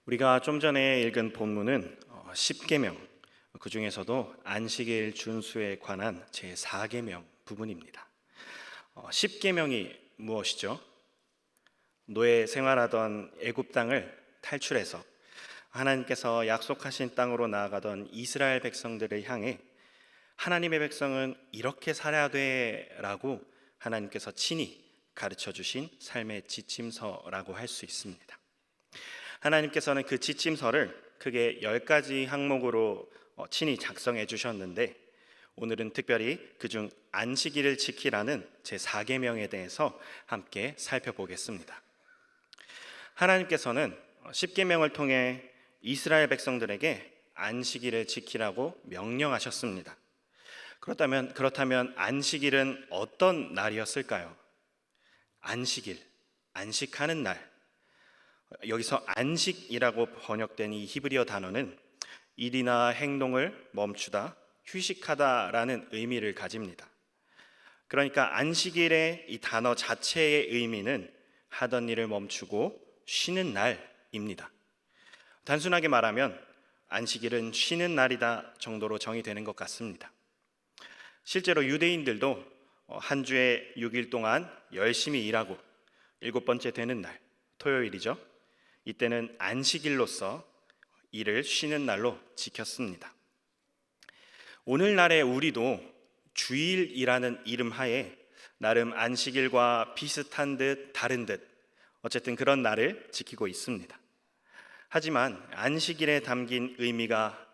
우리가 좀 전에 읽은 본문은 십계명, 그 중에서도 안식일 준수에 관한 제4계명 부분입니다. 십계명이 무엇이죠? 노예 생활하던 애굽 땅을 탈출해서 하나님께서 약속하신 땅으로 나아가던 이스라엘 백성들을 향해 하나님의 백성은 이렇게 살아야 돼라고 하나님께서 친히 가르쳐 주신 삶의 지침서라고 할 수 있습니다. 하나님께서는 그 지침서를 크게 10가지 항목으로 친히 작성해 주셨는데, 오늘은 특별히 그중 안식일을 지키라는 제4계명에 대해서 함께 살펴보겠습니다. 하나님께서는 십계명을 통해 이스라엘 백성들에게 안식일을 지키라고 명령하셨습니다. 그렇다면 안식일은 어떤 날이었을까요? 안식일, 안식하는 날. 여기서 안식이라고 번역된 이 히브리어 단어는 일이나 행동을 멈추다, 휴식하다라는 의미를 가집니다. 그러니까 안식일의 이 단어 자체의 의미는 하던 일을 멈추고 쉬는 날입니다. 단순하게 말하면 안식일은 쉬는 날이다 정도로 정의되는 것 같습니다. 실제로 유대인들도 한 주에 6일 동안 열심히 일하고 7번째 되는 날, 토요일이죠. 이때는 안식일로서 일을 쉬는 날로 지켰습니다. 오늘날의 우리도 주일이라는 이름 하에 나름 안식일과 비슷한 듯 다른 듯 어쨌든 그런 날을 지키고 있습니다. 하지만 안식일에 담긴 의미가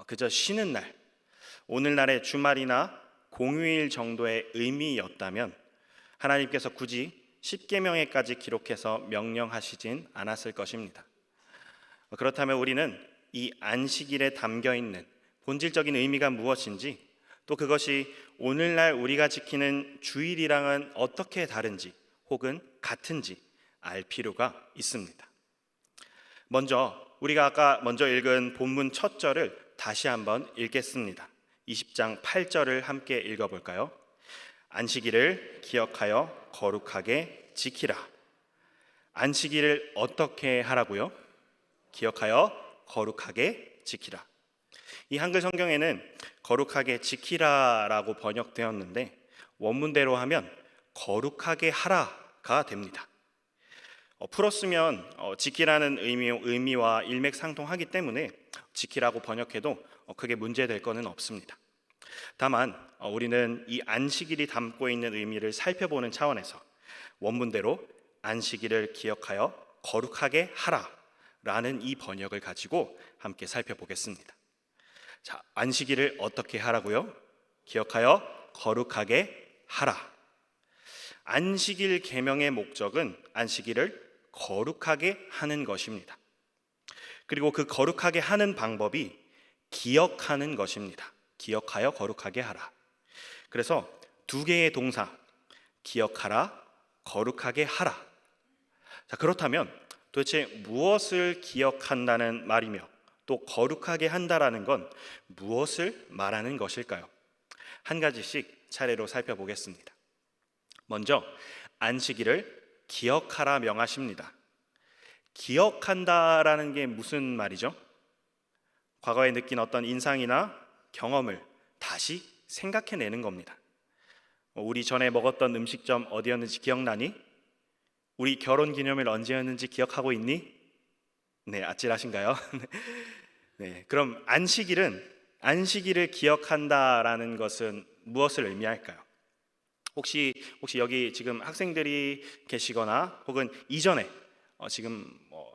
그저 쉬는 날, 오늘날의 주말이나 공휴일 정도의 의미였다면 하나님께서 굳이 십계명에까지 기록해서 명령하시진 않았을 것입니다. 그렇다면 우리는 이 안식일에 담겨 있는 본질적인 의미가 무엇인지, 또 그것이 오늘날 우리가 지키는 주일이랑은 어떻게 다른지 혹은 같은지 알 필요가 있습니다. 먼저 우리가 아까 읽은 본문 첫 절을 다시 한번 읽겠습니다. 20장 8절을 함께 읽어볼까요? 안식일을 기억하여 거룩하게 지키라. 안식일을 어떻게 하라고요? 기억하여 거룩하게 지키라. 이 한글 성경에는 거룩하게 지키라라고 번역되었는데 원문대로 하면 거룩하게 하라가 됩니다. 풀었으면 지키라는 의미와 일맥상통하기 때문에 지키라고 번역해도 크게 문제될 것은 없습니다. 다만 우리는 이 안식일이 담고 있는 의미를 살펴보는 차원에서 원문대로 안식일을 기억하여 거룩하게 하라라는 이 번역을 가지고 함께 살펴보겠습니다. 자, 안식일을 어떻게 하라고요? 기억하여 거룩하게 하라. 안식일 계명의 목적은 안식일을 거룩하게 하는 것입니다. 그리고 그 거룩하게 하는 방법이 기억하는 것입니다. 기억하여 거룩하게 하라. 그래서 두 개의 동사, 기억하라, 거룩하게 하라. 자, 그렇다면 도대체 무엇을 기억한다는 말이며 또 거룩하게 한다라는 건 무엇을 말하는 것일까요? 한 가지씩 차례로 살펴보겠습니다. 먼저 안식일을 기억하라 명하십니다. 기억한다라는 게 무슨 말이죠? 과거에 느낀 어떤 인상이나 경험을 다시 생각해내는 겁니다. 우리 전에 먹었던 음식점 어디였는지 기억나니? 우리 결혼 기념일 언제였는지 기억하고 있니? 네, 아찔하신가요? 네, 그럼 안식일을 기억한다라는 것은 무엇을 의미할까요? 혹시 여기 지금 학생들이 계시거나 혹은 이전에 지금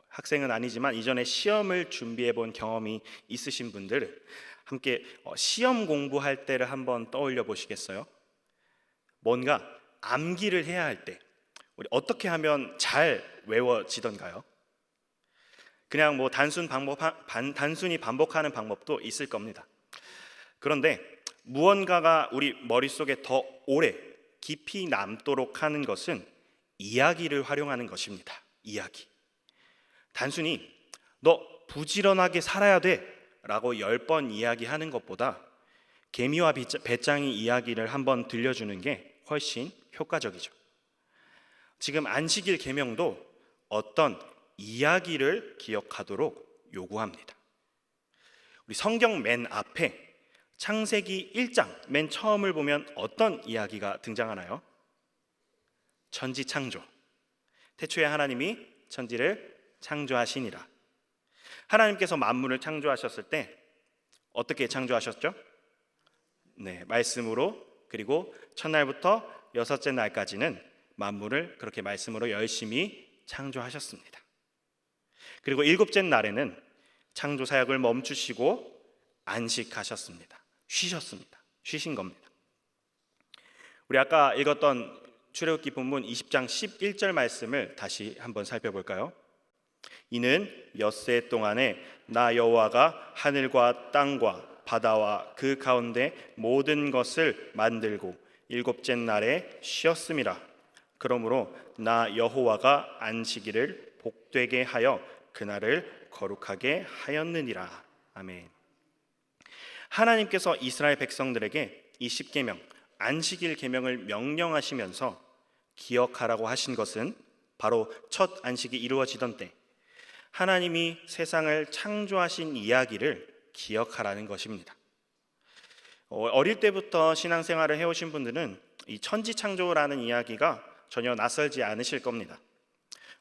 학생은 아니지만 이전에 시험을 준비해 본 경험이 있으신 분들 함께 시험 공부할 때를 한번 떠올려 보시겠어요? 뭔가 암기를 해야 할 때 우리 어떻게 하면 잘 외워지던가요? 그냥 단순히 반복하는 방법도 있을 겁니다. 그런데 무언가가 우리 머릿속에 더 오래 깊이 남도록 하는 것은 이야기를 활용하는 것입니다. 이야기. 단순히 너 부지런하게 살아야 돼 라고 10번 이야기하는 것보다 개미와 배짱이 이야기를 한번 들려주는 게 훨씬 효과적이죠. 지금 안식일 계명도 어떤 이야기를 기억하도록 요구합니다. 우리 성경 맨 앞에 창세기 1장 맨 처음을 보면 어떤 이야기가 등장하나요? 천지창조. 태초에 하나님이 천지를 창조하시니라. 하나님께서 만물을 창조하셨을 때 어떻게 창조하셨죠? 네, 말씀으로, 그리고 첫날부터 여섯째 날까지는 만물을 그렇게 말씀으로 열심히 창조하셨습니다. 그리고 일곱째 날에는 창조 사역을 멈추시고 안식하셨습니다. 쉬셨습니다. 쉬신 겁니다. 우리 아까 읽었던 출애굽기 본문 20장 11절 말씀을 다시 한번 살펴볼까요? 이는 엿새 동안에 나 여호와가 하늘과 땅과 바다와 그 가운데 모든 것을 만들고 일곱째 날에 쉬었음이라. 그러므로 나 여호와가 안식일을 복되게 하여 그날을 거룩하게 하였느니라. 아멘. 하나님께서 이스라엘 백성들에게 이 십계명, 안식일 계명을 명령하시면서 기억하라고 하신 것은 바로 첫 안식이 이루어지던 때 하나님이 세상을 창조하신 이야기를 기억하라는 것입니다. 어릴 때부터 신앙생활을 해오신 분들은 이 천지창조라는 이야기가 전혀 낯설지 않으실 겁니다.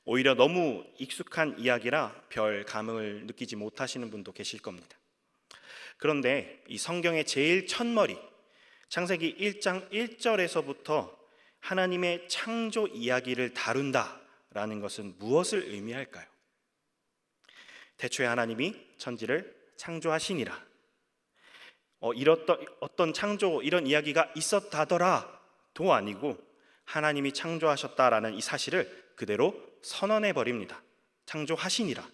오히려 너무 익숙한 이야기라 별 감흥을 느끼지 못하시는 분도 계실 겁니다. 그런데 이 성경의 제일 첫머리 창세기 1장 1절에서부터 하나님의 창조 이야기를 다룬다라는 것은 무엇을 의미할까요? 태초에 하나님이 천지를 창조하시니라. 어떤 창조 이런 이야기가 있었다더라도 아니고 하나님이 창조하셨다라는 이 사실을 그대로 선언해 버립니다. 창조하시니라.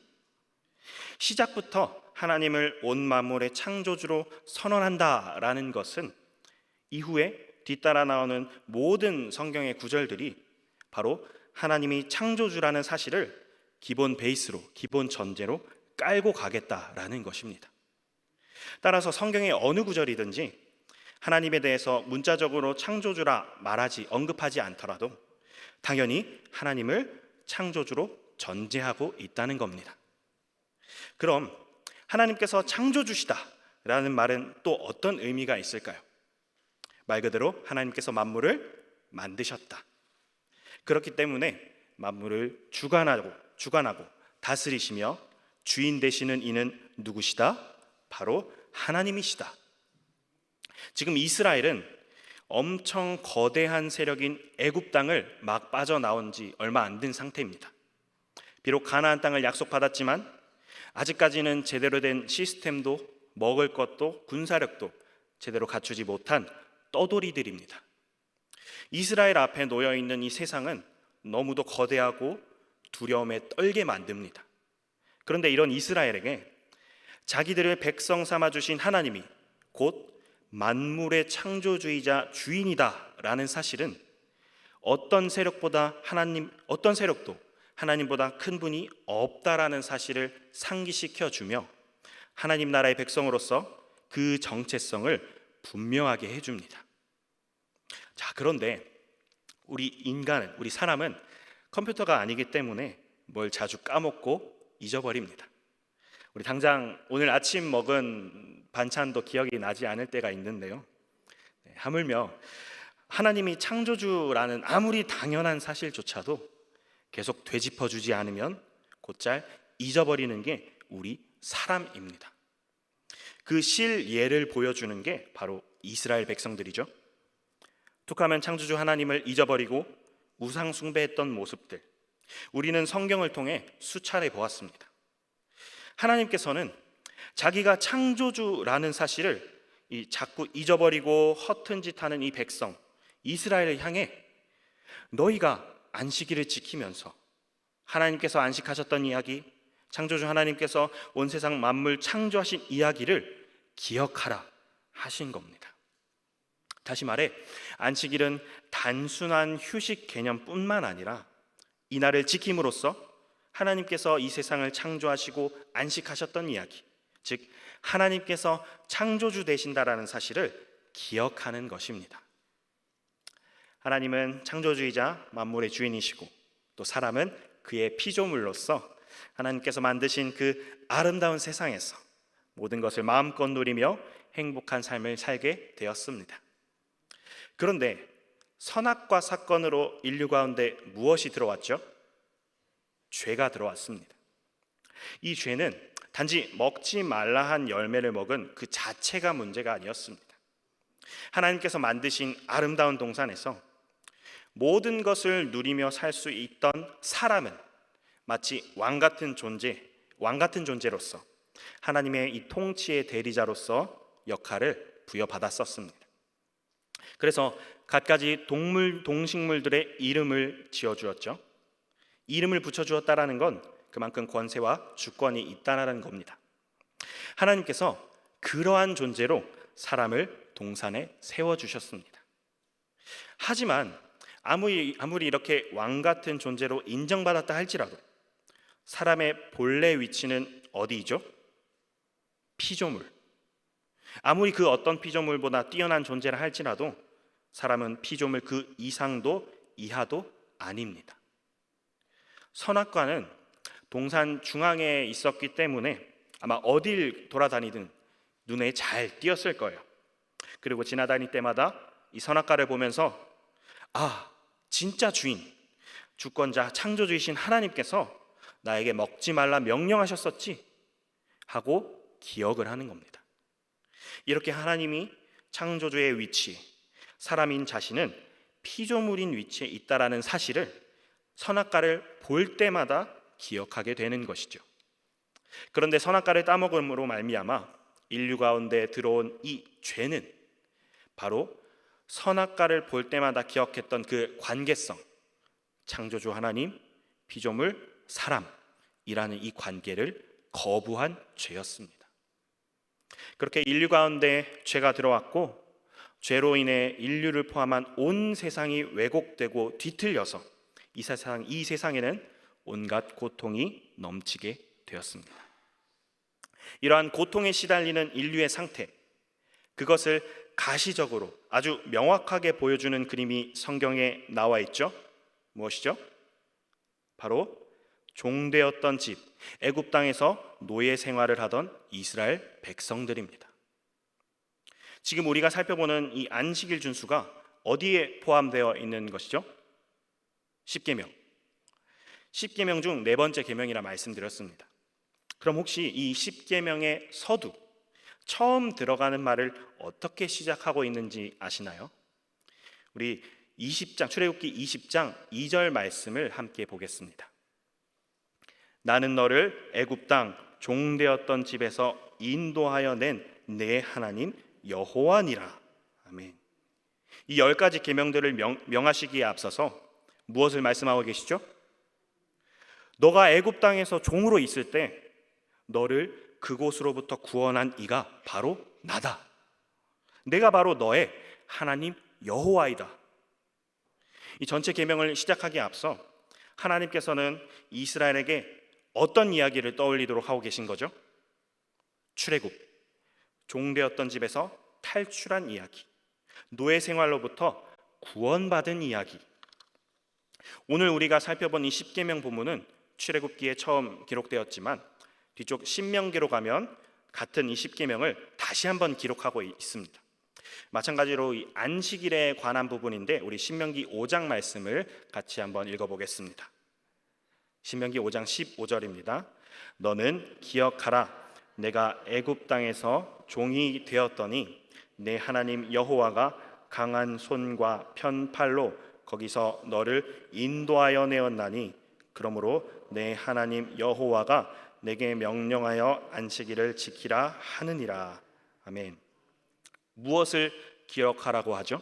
시작부터 하나님을 온 만물의 창조주로 선언한다라는 것은 이후에 뒤따라 나오는 모든 성경의 구절들이 바로 하나님이 창조주라는 사실을 기본 베이스로, 기본 전제로 깔고 가겠다라는 것입니다. 따라서 성경의 어느 구절이든지 하나님에 대해서 문자적으로 창조주라 언급하지 않더라도 당연히 하나님을 창조주로 전제하고 있다는 겁니다. 그럼 하나님께서 창조주시다라는 말은 또 어떤 의미가 있을까요? 말 그대로 하나님께서 만물을 만드셨다. 그렇기 때문에 만물을 주관하고 다스리시며 주인 되시는 이는 누구시다? 바로 하나님이시다. 지금 이스라엘은 엄청 거대한 세력인 애굽 땅을 막 빠져나온 지 얼마 안 된 상태입니다. 비록 가나안 땅을 약속받았지만 아직까지는 제대로 된 시스템도 먹을 것도 군사력도 제대로 갖추지 못한 떠돌이들입니다. 이스라엘 앞에 놓여 있는 이 세상은 너무도 거대하고 두려움에 떨게 만듭니다. 그런데 이런 이스라엘에게 자기들을 백성 삼아 주신 하나님이 곧 만물의 창조주이자 주인이다라는 사실은 어떤 세력도 하나님보다 큰 분이 없다라는 사실을 상기시켜 주며 하나님 나라의 백성으로서 그 정체성을 분명하게 해줍니다. 자, 그런데 우리 사람은 컴퓨터가 아니기 때문에 뭘 자주 까먹고 잊어버립니다. 우리 당장 오늘 아침 먹은 반찬도 기억이 나지 않을 때가 있는데요. 하물며 하나님이 창조주라는 아무리 당연한 사실조차도 계속 되짚어주지 않으면 곧잘 잊어버리는 게 우리 사람입니다. 그 실예를 보여주는 게 바로 이스라엘 백성들이죠. 툭하면 창조주 하나님을 잊어버리고 우상 숭배했던 모습들, 우리는 성경을 통해 수차례 보았습니다. 하나님께서는 자기가 창조주라는 사실을 자꾸 잊어버리고 허튼 짓 하는 이 백성 이스라엘을 향해 너희가 안식일을 지키면서 하나님께서 안식하셨던 이야기, 창조주 하나님께서 온 세상 만물 창조하신 이야기를 기억하라 하신 겁니다. 다시 말해 안식일은 단순한 휴식 개념뿐만 아니라 이날을 지킴으로써 하나님께서 이 세상을 창조하시고 안식하셨던 이야기, 즉 하나님께서 창조주 되신다라는 사실을 기억하는 것입니다. 하나님은 창조주이자 만물의 주인이시고 또 사람은 그의 피조물로서 하나님께서 만드신 그 아름다운 세상에서 모든 것을 마음껏 누리며 행복한 삶을 살게 되었습니다. 그런데 선악과 사건으로 인류 가운데 무엇이 들어왔죠? 죄가 들어왔습니다. 이 죄는 단지 먹지 말라 한 열매를 먹은 그 자체가 문제가 아니었습니다. 하나님께서 만드신 아름다운 동산에서 모든 것을 누리며 살 수 있던 사람은 마치 왕 같은 존재로서 하나님의 이 통치의 대리자로서 역할을 부여받았었습니다. 그래서 갖가지 동식물들의 이름을 지어주었죠. 이름을 붙여주었다라는 건 그만큼 권세와 주권이 있다는 겁니다. 하나님께서 그러한 존재로 사람을 동산에 세워주셨습니다. 하지만 아무리 이렇게 왕 같은 존재로 인정받았다 할지라도 사람의 본래 위치는 어디이죠? 피조물. 아무리 그 어떤 피조물보다 뛰어난 존재라 할지라도 사람은 피조물 그 이상도 이하도 아닙니다. 선악과는 동산 중앙에 있었기 때문에 아마 어딜 돌아다니든 눈에 잘 띄었을 거예요. 그리고 지나다닐 때마다 이 선악과를 보면서 진짜 주인, 주권자, 창조주이신 하나님께서 나에게 먹지 말라 명령하셨었지 하고 기억을 하는 겁니다. 이렇게 하나님이 창조주의 위치에 사람인 자신은 피조물인 위치에 있다라는 사실을 선악과를 볼 때마다 기억하게 되는 것이죠. 그런데 선악과를 따먹음으로 말미암아 인류 가운데 들어온 이 죄는 바로 선악과를 볼 때마다 기억했던 그 관계성, 창조주 하나님, 피조물, 사람이라는 이 관계를 거부한 죄였습니다. 그렇게 인류 가운데 죄가 들어왔고 죄로 인해 인류를 포함한 온 세상이 왜곡되고 뒤틀려서 이 세상에는 온갖 고통이 넘치게 되었습니다. 이러한 고통에 시달리는 인류의 상태, 그것을 가시적으로 아주 명확하게 보여주는 그림이 성경에 나와 있죠. 무엇이죠? 바로 종되었던 집, 애굽 땅에서 노예 생활을 하던 이스라엘 백성들입니다. 지금 우리가 살펴보는 이 안식일 준수가 어디에 포함되어 있는 것이죠? 십계명. 십계명 중 네 번째 계명이라 말씀드렸습니다. 그럼 혹시 이 십계명의 서두, 처음 들어가는 말을 어떻게 시작하고 있는지 아시나요? 우리 출애굽기 20장 2절 말씀을 함께 보겠습니다. 나는 너를 애굽 땅 종되었던 집에서 인도하여 낸 내 하나님 여호와니라. 아멘. 이 10가지 계명들을 명하시기에 앞서서 무엇을 말씀하고 계시죠? 너가 애굽 땅에서 종으로 있을 때 너를 그곳으로부터 구원한 이가 바로 나다. 내가 바로 너의 하나님 여호와이다. 이 전체 계명을 시작하기에 앞서 하나님께서는 이스라엘에게 어떤 이야기를 떠올리도록 하고 계신 거죠? 출애굽, 종되었던 집에서 탈출한 이야기, 노예 생활로부터 구원받은 이야기. 오늘 우리가 살펴본 이 십계명 본문은 출애굽기에 처음 기록되었지만 뒤쪽 신명기로 가면 같은 이 십계명을 다시 한번 기록하고 있습니다. 마찬가지로 이 안식일에 관한 부분인데 우리 신명기 5장 말씀을 같이 한번 읽어보겠습니다. 신명기 5장 15절입니다. 너는 기억하라. 내가 애굽 땅에서 종이 되었더니 내 하나님 여호와가 강한 손과 편팔로 거기서 너를 인도하여 내었나니 그러므로 내 하나님 여호와가 내게 명령하여 안식일을 지키라 하느니라. 아멘. 무엇을 기억하라고 하죠?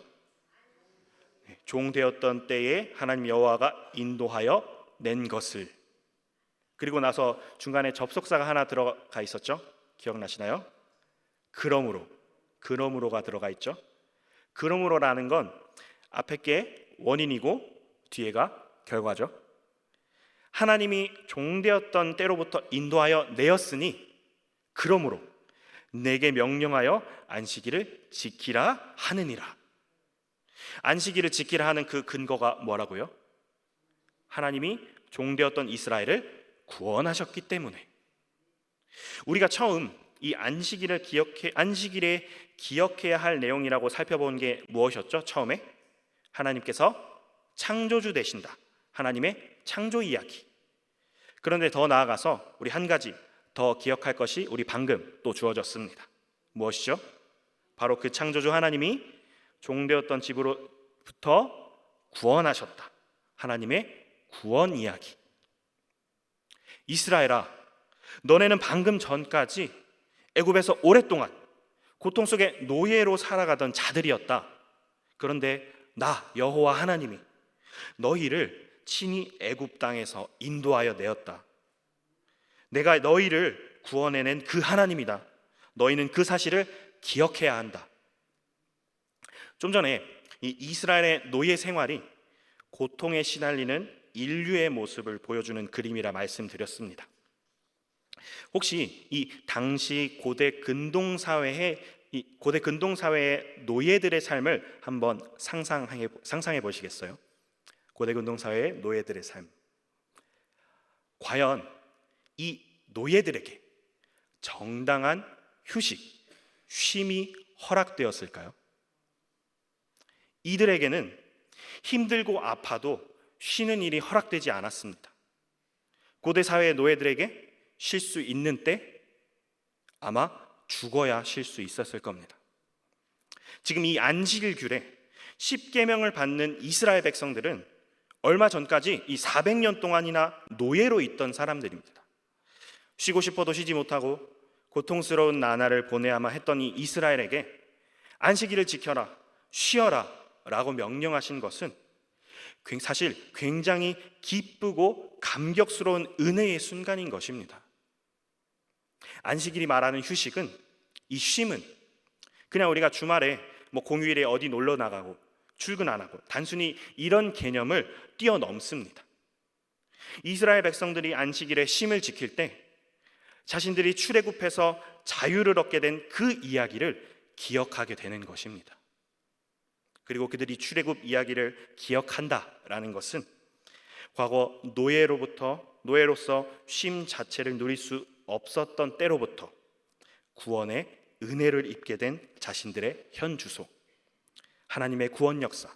종 되었던 때에 하나님 여호와가 인도하여 낸 것을. 그리고 중간에 접속사가 하나 들어가 있었죠? 기억나시나요? 그러므로가 들어가 있죠. 그러므로라는 건 앞에 게 원인이고 뒤에가 결과죠. 하나님이 종되었던 때로부터 인도하여 내었으니 그러므로 내게 명령하여 안식일을 지키라 하느니라. 안식일을 지키라 하는 그 근거가 뭐라고요? 하나님이 종되었던 이스라엘을 구원하셨기 때문에. 우리가 처음 이 안식일에 기억해야 할 내용이라고 살펴본 게 무엇이었죠? 처음에 하나님께서 창조주 되신다. 하나님의 창조 이야기. 그런데 더 나아가서 우리 한 가지 더 기억할 것이 우리 방금 또 주어졌습니다. 무엇이죠? 바로 그 창조주 하나님이 종되었던 집으로부터 구원하셨다. 하나님의 구원 이야기. 이스라엘아, 너네는 방금 전까지 애굽에서 오랫동안 고통 속에 노예로 살아가던 자들이었다. 그런데 나 여호와 하나님이 너희를 친히 애굽 땅에서 인도하여 내었다. 내가 너희를 구원해낸 그 하나님이다. 너희는 그 사실을 기억해야 한다. 좀 전에 이 이스라엘의 노예 생활이 고통에 시달리는 인류의 모습을 보여주는 그림이라 말씀드렸습니다. 혹시 이 당시 고대 근동 사회의 노예들의 삶을 한번 상상해 보시겠어요? 고대 근동 사회의 노예들의 삶. 과연 이 노예들에게 정당한 휴식, 쉼이 허락되었을까요? 이들에게는 힘들고 아파도 쉬는 일이 허락되지 않았습니다. 고대 사회의 노예들에게 쉴 수 있는 때 아마 죽어야 쉴 수 있었을 겁니다. 지금 이 안식일 규례 10계명을 받는 이스라엘 백성들은 얼마 전까지 이 400년 동안이나 노예로 있던 사람들입니다. 쉬고 싶어도 쉬지 못하고 고통스러운 나날을 보내야만 했던 이 이스라엘에게 안식일을 지켜라, 쉬어라 라고 명령하신 것은 사실 굉장히 기쁘고 감격스러운 은혜의 순간인 것입니다. 안식일이 말하는 휴식은, 이 쉼은 그냥 우리가 주말에 공휴일에 어디 놀러 나가고 출근 안 하고 단순히 이런 개념을 뛰어넘습니다. 이스라엘 백성들이 안식일에 쉼을 지킬 때 자신들이 출애굽해서 자유를 얻게 된 그 이야기를 기억하게 되는 것입니다. 그리고 그들이 출애굽 이야기를 기억한다라는 것은 과거 노예로서 쉼 자체를 누릴 수 없었던 때로부터 구원의 은혜를 입게 된 자신들의 현 주소, 하나님의 구원 역사,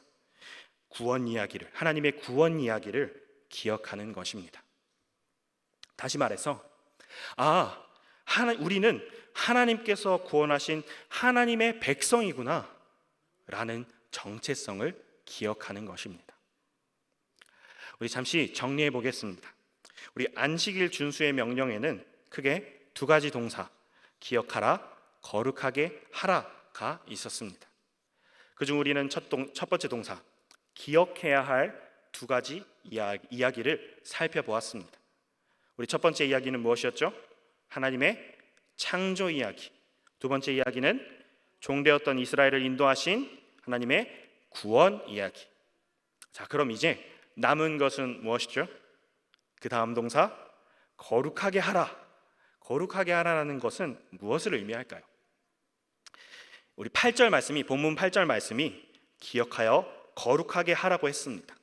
하나님의 구원 이야기를 기억하는 것입니다. 다시 말해서 우리는 하나님께서 구원하신 하나님의 백성이구나 라는 정체성을 기억하는 것입니다. 우리 잠시 정리해 보겠습니다. 우리 안식일 준수의 명령에는 크게 두 가지 동사, 기억하라, 거룩하게 하라가 있었습니다. 그중 우리는 첫 번째 동사, 기억해야 할 두 가지 이야기를 살펴보았습니다. 우리 첫 번째 이야기는 무엇이었죠? 하나님의 창조 이야기. 두 번째 이야기는 종되었던 이스라엘을 인도하신 하나님의 구원 이야기. 자, 그럼 이제 남은 것은 무엇이죠? 그 다음 동사, 거룩하게 하라. 거룩하게 하라는 것은 무엇을 의미할까요? 우리 본문 8절 말씀이 기억하여 거룩하게 하라고 했습니다.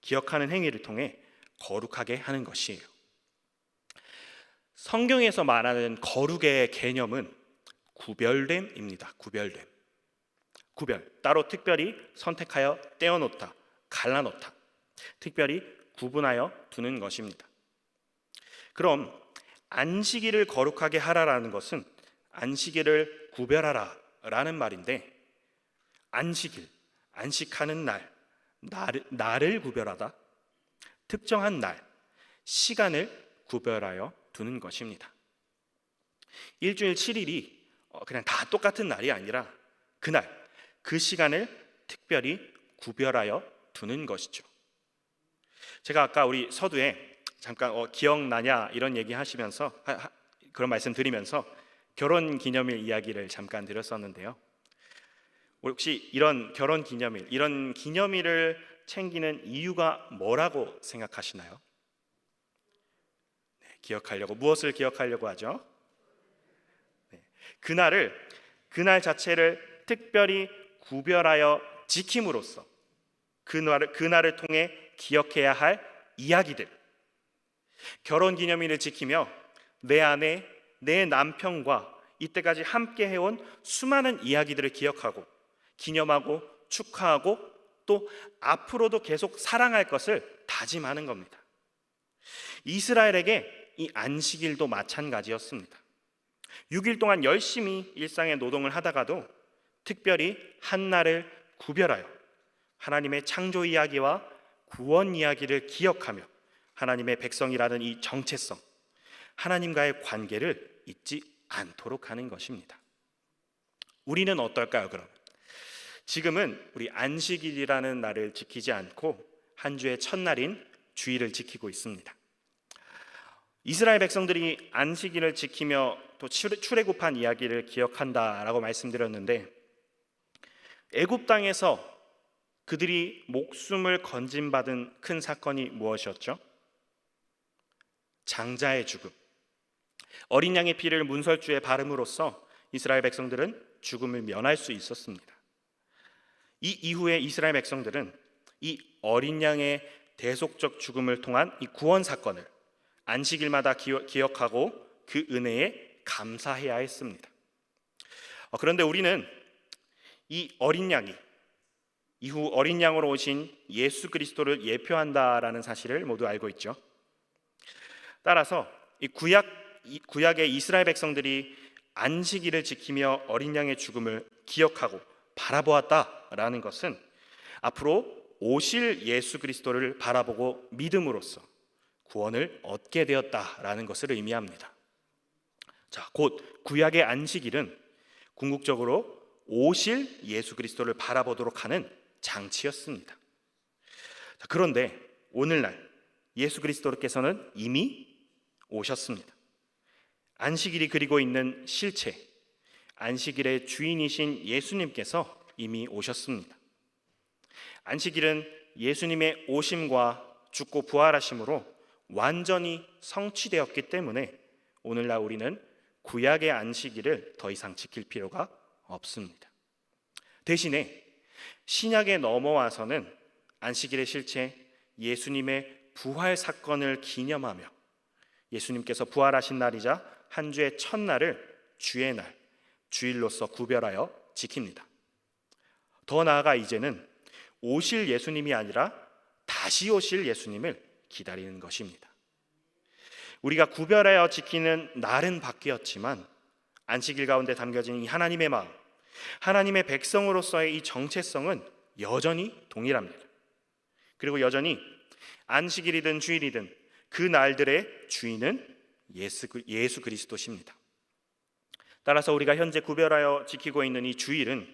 기억하는 행위를 통해 거룩하게 하는 것이에요. 성경에서 말하는 거룩의 개념은 구별됨입니다. 구별, 따로 특별히 선택하여 떼어놓다, 갈라놓다, 특별히 구분하여 두는 것입니다. 그럼 안식일을 거룩하게 하라라는 것은 안식일을 구별하라 라는 말인데, 안식하는 날을 구별하다, 특정한 날, 시간을 구별하여 두는 것입니다. 일주일 7일이 그냥 다 똑같은 날이 아니라 그날, 그 시간을 특별히 구별하여 두는 것이죠. 제가 아까 우리 서두에 잠깐 기억나냐 이런 얘기 하시면서 그런 말씀 드리면서 결혼 기념일 이야기를 잠깐 드렸었는데요. 혹시 이런 결혼 기념일, 이런 기념일을 챙기는 이유가 뭐라고 생각하시나요? 기억하려고, 무엇을 기억하려고 하죠? 그날 자체를 특별히 구별하여 지킴으로써 그날을 통해 기억해야 할 이야기들, 결혼 기념일을 지키며 내 아내, 내 남편과 이때까지 함께 해온 수많은 이야기들을 기억하고 기념하고 축하하고 또 앞으로도 계속 사랑할 것을 다짐하는 겁니다. 이스라엘에게 이 안식일도 마찬가지였습니다. 6일 동안 열심히 일상의 노동을 하다가도 특별히 한 날을 구별하여 하나님의 창조 이야기와 구원 이야기를 기억하며 하나님의 백성이라는 이 정체성, 하나님과의 관계를 잊지 않도록 하는 것입니다. 우리는 어떨까요, 그럼? 지금은 우리 안식일이라는 날을 지키지 않고 한 주의 첫날인 주일을 지키고 있습니다. 이스라엘 백성들이 안식일을 지키며 또 출애굽한 이야기를 기억한다라고 말씀드렸는데, 애굽 땅에서 그들이 목숨을 건진받은 큰 사건이 무엇이었죠? 장자의 죽음. 어린 양의 피를 문설주에 바름으로써 이스라엘 백성들은 죽음을 면할 수 있었습니다. 이 이후에 이스라엘 백성들은 이 어린 양의 대속적 죽음을 통한 이 구원 사건을 안식일마다 기억하고 그 은혜에 감사해야 했습니다. 그런데 우리는 이 어린 양이 이후 어린 양으로 오신 예수 그리스도를 예표한다라는 사실을 모두 알고 있죠. 따라서 이 구약의 이스라엘 백성들이 안식일을 지키며 어린 양의 죽음을 기억하고 바라보았다라는 것은 앞으로 오실 예수 그리스도를 바라보고 믿음으로써 구원을 얻게 되었다라는 것을 의미합니다. 자, 곧 구약의 안식일은 궁극적으로 오실 예수 그리스도를 바라보도록 하는 장치였습니다. 자, 그런데 오늘날 예수 그리스도께서는 이미 오셨습니다. 안식일이 그리고 있는 실체, 안식일의 주인이신 예수님께서 이미 오셨습니다. 안식일은 예수님의 오심과 죽고 부활하심으로 완전히 성취되었기 때문에 오늘날 우리는 구약의 안식일을 더 이상 지킬 필요가 없습니다. 대신에 신약에 넘어와서는 안식일의 실체, 예수님의 부활 사건을 기념하며 예수님께서 부활하신 날이자 한 주의 첫날을 주의 날, 주일로서 구별하여 지킵니다. 더 나아가 이제는 오실 예수님이 아니라 다시 오실 예수님을 기다리는 것입니다. 우리가 구별하여 지키는 날은 바뀌었지만 안식일 가운데 담겨진 이 하나님의 마음, 하나님의 백성으로서의 이 정체성은 여전히 동일합니다. 그리고 여전히 안식일이든 주일이든 그 날들의 주인은 예수 그리스도십니다. 따라서 우리가 현재 구별하여 지키고 있는 이 주일은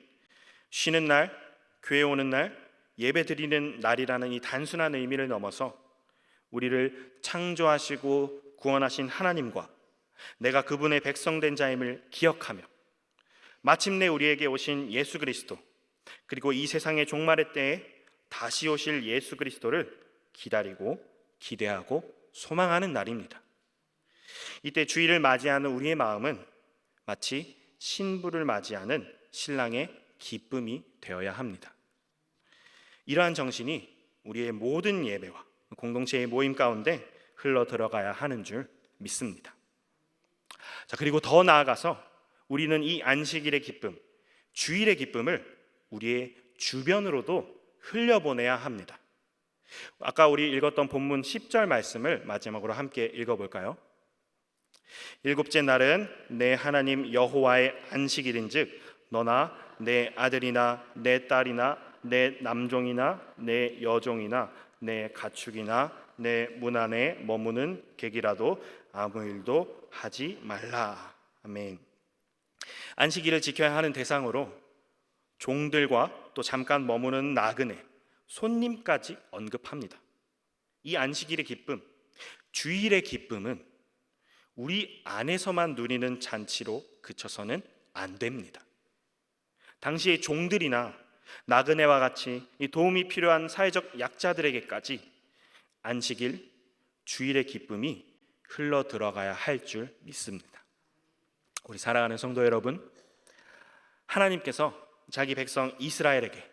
쉬는 날, 교회 오는 날, 예배 드리는 날이라는 이 단순한 의미를 넘어서 우리를 창조하시고 구원하신 하나님과 내가 그분의 백성된 자임을 기억하며 마침내 우리에게 오신 예수 그리스도, 그리고 이 세상의 종말의 때에 다시 오실 예수 그리스도를 기다리고 기대하고 소망하는 날입니다. 이때 주일을 맞이하는 우리의 마음은 마치 신부를 맞이하는 신랑의 기쁨이 되어야 합니다. 이러한 정신이 우리의 모든 예배와 공동체의 모임 가운데 흘러 들어가야 하는 줄 믿습니다. 자, 그리고 더 나아가서 우리는 이 안식일의 기쁨, 주일의 기쁨을 우리의 주변으로도 흘려보내야 합니다. 아까 우리 읽었던 본문 10절 말씀을 마지막으로 함께 읽어볼까요? 일곱째 날은 내 하나님 여호와의 안식일인즉 너나 내 아들이나 내 딸이나 내 남종이나 내 여종이나 내 가축이나 내 문 안에 머무는 객이라도 아무 일도 하지 말라. 아멘. 안식일을 지켜야 하는 대상으로 종들과 또 잠깐 머무는 나그네, 손님까지 언급합니다. 이 안식일의 기쁨, 주일의 기쁨은 우리 안에서만 누리는 잔치로 그쳐서는 안 됩니다. 당시의 종들이나 나그네와 같이 이 도움이 필요한 사회적 약자들에게까지 안식일, 주일의 기쁨이 흘러 들어가야 할 줄 믿습니다. 우리 사랑하는 성도 여러분, 하나님께서 자기 백성 이스라엘에게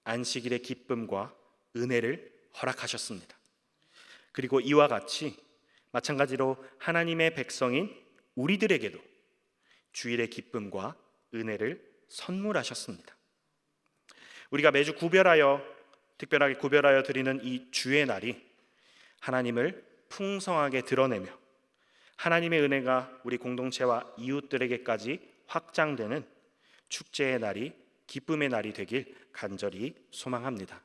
안식일의 기쁨과 은혜를 허락하셨습니다. 그리고 이와 같이 마찬가지로 하나님의 백성인 우리들에게도 주일의 기쁨과 은혜를 선물하셨습니다. 우리가 매주 특별하게 구별하여 드리는 이 주의 날이 하나님을 풍성하게 드러내며 하나님의 은혜가 우리 공동체와 이웃들에게까지 확장되는 축제의 날이, 기쁨의 날이 되길 간절히 소망합니다.